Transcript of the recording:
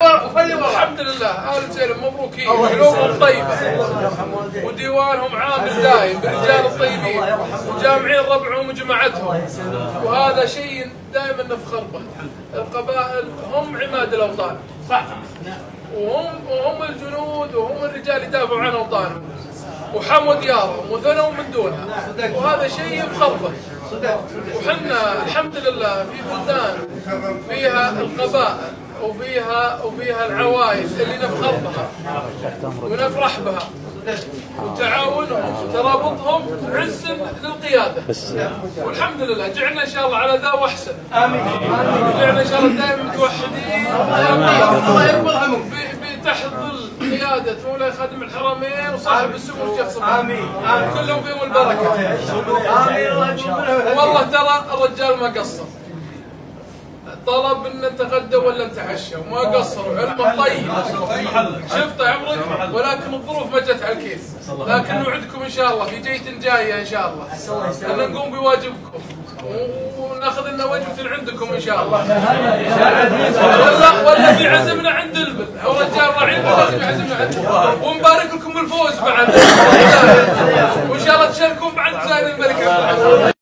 الحمد لله آل سالم مبروكين قلوبهم طيبة وديوانهم عامل دايم بالرجال الطيبين وجامعين ربعهم وجماعتهم، وهذا شيء دائما نفخر به. القبائل هم عماد الأوطان صح، وهم الجنود وهم الرجال يدافعوا عن أوطانهم وحموا ديارهم وثنوا من دونها، وهذا شيء يفخر به. وحنا الحمد لله في بلدان فيها القبائل وفيها العوائل اللي نفخر بها ونفرح بها، وتعاونهم وترابطهم عز للقياده، والحمد لله جعلنا ان شاء الله على ذا واحسن. امين. جعلنا ان شاء الله دائما متوحدين تحت ظل قياده مولاي خادم الحرمين وصاحب السمو الشيخ صباح. امين. كلهم فيهم البركه. والله ترى الرجال ما قصر، طلب ان نتغدى ولا نتعشى وما قصروا، علمه طيب شفت عمرك، ولكن الظروف ما جت على الكيف، لكن نوعدكم ان شاء الله في جيت جايه ان شاء الله ان نقوم بواجبكم وناخذ لنا وجبه عندكم ان شاء الله. ولا في عزمنا عند البل او رجال رعيل لازم يعزمنا عنده، ونبارك لكم الفوز بعد وان شاء الله تشاركون بعد زين الملك عبد العزيز.